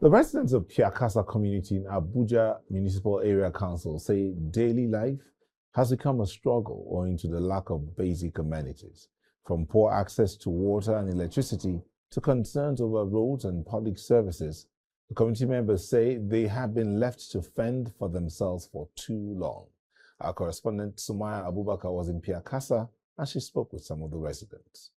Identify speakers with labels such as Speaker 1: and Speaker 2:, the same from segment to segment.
Speaker 1: The residents of Pyakasa community in Abuja Municipal Area Council say daily life has become a struggle owing to the lack of basic amenities, from poor access to water and electricity to concerns over roads and public services. The community members say they have been left to fend for themselves for too long. Our correspondent Sumayya Abubakar was in Pyakasa and she spoke with some of the residents.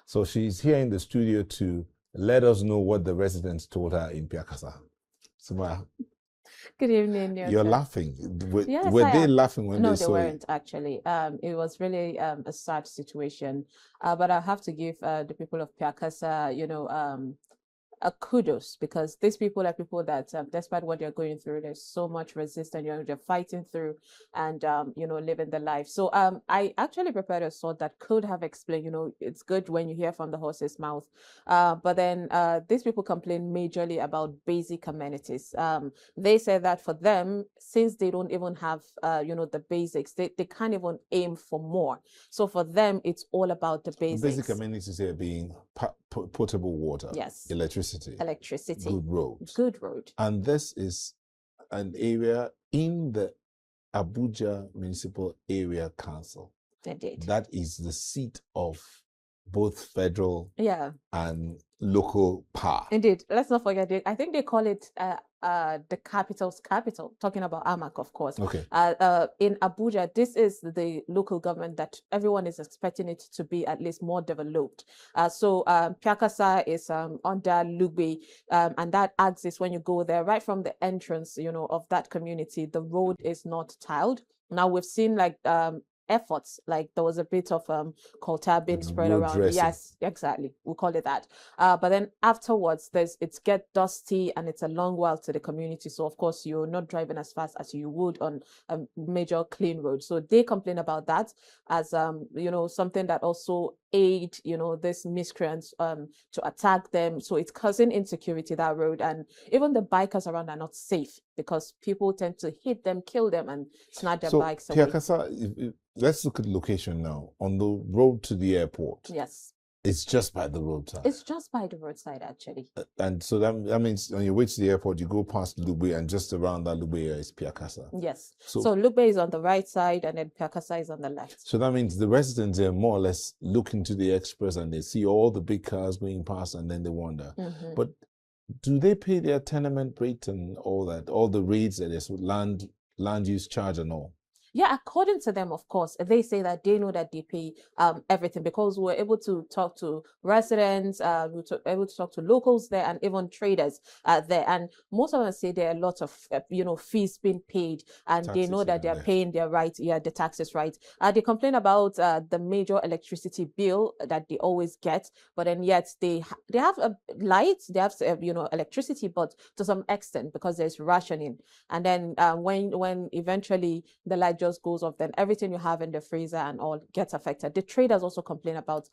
Speaker 1: So she's here in the studio to let us know what the residents told her in Pyakasa. Sumayya.
Speaker 2: Good evening,
Speaker 1: You're laughing.
Speaker 2: Yes,
Speaker 1: were they laughing when they saw it?
Speaker 2: No, they weren't actually. It was really a sad situation. But I have to give the people of Pyakasa, a kudos, because these people are people that, despite what they're going through, there's so much resistance. They're fighting through and living the life. So I actually prepared a sort that could have explained. It's good when you hear from the horse's mouth. But then these people complain majorly about basic amenities. They say that for them, since they don't even have the basics, they can't even aim for more. So for them, it's all about the basics.
Speaker 1: The basic amenities here being potable water,
Speaker 2: yes,
Speaker 1: electricity,
Speaker 2: good road.
Speaker 1: And this is an area in the Abuja Municipal Area Council.
Speaker 2: Indeed.
Speaker 1: That is the seat of both federal and local power.
Speaker 2: Indeed. Let's not forget it. I think they call it the capital's capital, talking about Amak, of course.
Speaker 1: Okay.
Speaker 2: In Abuja, this is the local government that everyone is expecting it to be at least more developed. So Pyakasa is under Lugbe, and that axis, when you go there, right from the entrance, of that community, the road is not tiled. Now we've seen efforts, like there was a bit of coal being spread around.
Speaker 1: Dressing.
Speaker 2: Yes, exactly, we call it that. But then afterwards it gets dusty and it's a long while to the community, so of course you're not driving as fast as you would on a major clean road. So they complain about that as something that also aid these miscreants to attack them. So it's causing insecurity, that road, and even the bikers around are not safe because people tend to hit them, kill them, and snatch their bikes away.
Speaker 1: Pyakasa, let's look at the location now. On the road to the airport.
Speaker 2: Yes.
Speaker 1: It's just by the roadside.
Speaker 2: It's just by the roadside, actually.
Speaker 1: And so that means on your way to the airport, you go past Lugbe, and just around that Lugbe area is Pyakasa.
Speaker 2: Yes. So Lugbe is on the right side, and then Pyakasa is on the left.
Speaker 1: So that means the residents there more or less look into the express and they see all the big cars going past, and then they wonder.
Speaker 2: Mm-hmm.
Speaker 1: But do they pay their tenement rate and all that, all the rates that is land use charge and all?
Speaker 2: Yeah, according to them, of course, they say that they know that they pay everything, because we're able to talk to residents, we're able to talk to locals there, and even traders there. And most of them say there are lots of, fees being paid, and taxes, they know that they're paying their right, the taxes right. They complain about the major electricity bill that they always get, but then yet they have lights, they have electricity, but to some extent, because there's rationing. And then when eventually the light just goes off, then everything you have in the freezer and all gets affected. The traders also complain about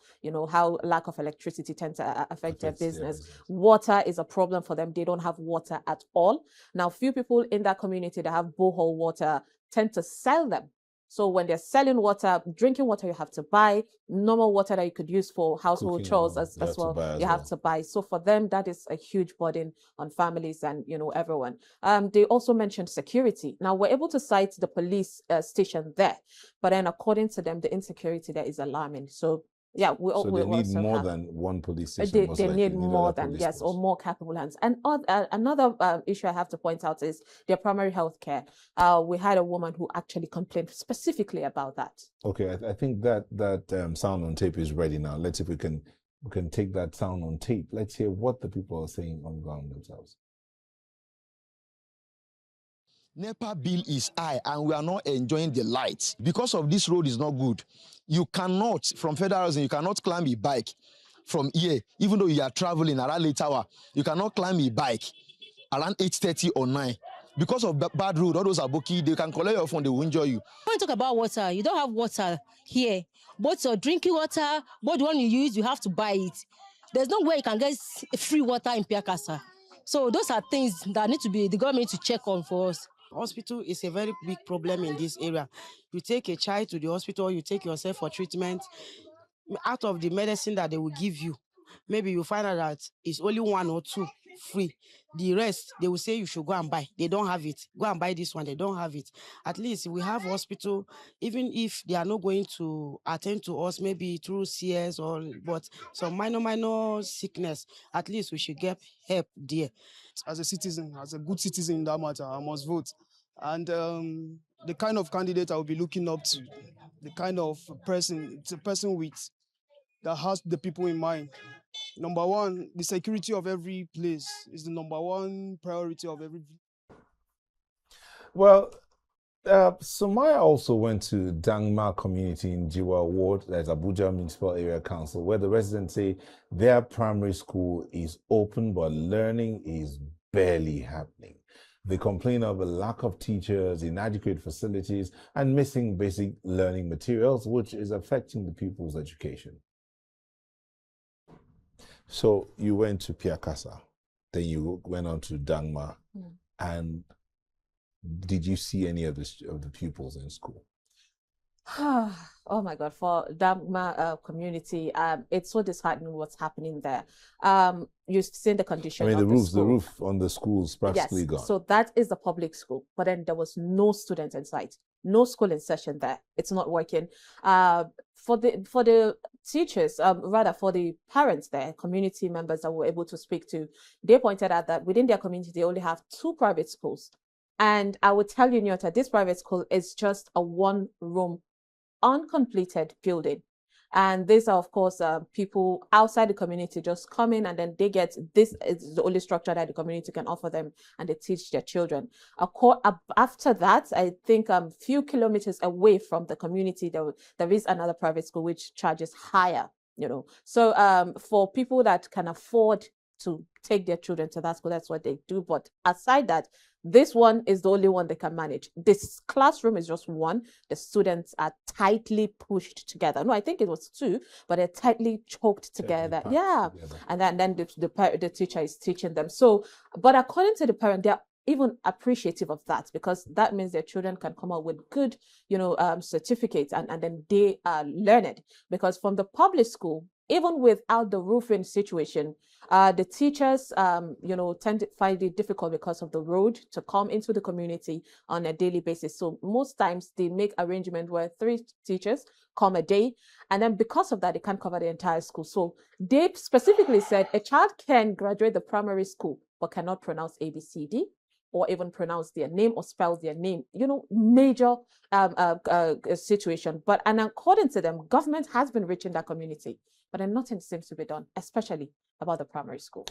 Speaker 2: how lack of electricity tends to affect their business. Water is a problem for them. They don't have water at all. Now, few people in that community that have borehole water tend to sell them. So when they're selling water, drinking water you have to buy, normal water that you could use for household chores as well, you have to buy. So for them, that is a huge burden on families and, everyone. They also mentioned security. Now, we're able to cite the police station there, but then according to them, the insecurity there is alarming. So yeah,
Speaker 1: they need more than one police station.
Speaker 2: They need more than, yes, or more capable hands. And another issue I have to point out is their primary health care. We had a woman who actually complained specifically about that.
Speaker 1: Okay, I think that sound on tape is ready now. Let's see if we can take that sound on tape. Let's hear what the people are saying on ground themselves.
Speaker 3: NEPA bill is high and we are not enjoying the lights. Because of this road is not good. You cannot, from Federal Housing, you cannot climb a bike from here, even though you are traveling around late hour. You cannot climb a bike around 8:30 or 9. Because of bad road, all those aboki, they can collect your phone, they will injure you.
Speaker 4: When you talk about water, you don't have water here. Both your drinking water, both the one you use, you have to buy it. There's no way you can get free water in Pyakasa. So those are things that need to be, the government to check on for us.
Speaker 5: Hospital is a very big problem in this area. You take a child to the hospital, you take yourself for treatment. Out of the medicine that they will give you, maybe you find out that it's only 1 or 2 free. The rest, they will say you should go and buy. They don't have it. Go and buy this one. They don't have it. At least we have hospital, even if they are not going to attend to us, maybe through CS or, but some minor sickness, at least we should get help there.
Speaker 6: As a citizen, as a good citizen in that matter, I must vote. And the kind of candidate I will be looking up to, the kind of person, it's a person that has the people in mind. Number one, the security of every place is the number one priority of every.
Speaker 1: Well, Sumayya also went to Dangma community in Jiwa Ward, that's Abuja Municipal Area Council, where the residents say their primary school is open, but learning is barely happening. They complain of a lack of teachers, inadequate facilities, and missing basic learning materials, which is affecting the pupils' education. So you went to Pyakasa, then you went on to Dangma, and did you see any of the pupils in school?
Speaker 2: Oh my God, for Dangma community, it's so disheartening what's happening there. You've seen the condition.
Speaker 1: I mean,
Speaker 2: of
Speaker 1: the roof on the school is practically gone.
Speaker 2: So that is the public school, but then there was no student in sight, no school in session there. It's not working. For the teachers, rather for the parents there, community members that were able to speak to, they pointed out that within their community, they only have 2 private schools. And I would tell you, Nyota, this private school is just a 1-room, uncompleted building. And these are, of course, people outside the community just come in, and then they get, this is the only structure that the community can offer them, and they teach their children. After that, I think a few kilometers away from the community, there is another private school which charges higher, you know. So for people that can afford to take their children to that school, that's what they do. But aside that, this one is the only one they can manage. This classroom is just one. The students are tightly pushed together. No, I think it was 2, but they're tightly choked together. Yeah. Together. And then the teacher is teaching them. So, but according to the parent, they're even appreciative of that, because that means their children can come out with good, you know, certificates, and then they are learned. Because from the public school, even without the roofing situation, the teachers, you know, tend to find it difficult because of the road to come into the community on a daily basis. So most times they make arrangement where 3 teachers come a day, and then because of that, they can't cover the entire school. So they specifically said a child can graduate the primary school, but cannot pronounce ABCD, or even pronounce their name or spell their name, you know, major situation. And according to them, government has been reaching that community, but then nothing seems to be done, especially about the primary school.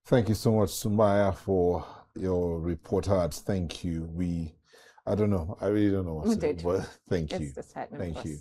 Speaker 1: Thank you so much, Sumayya, for your report cards. Thank you. I don't know. I really don't know what to say, but thank you. Thank you.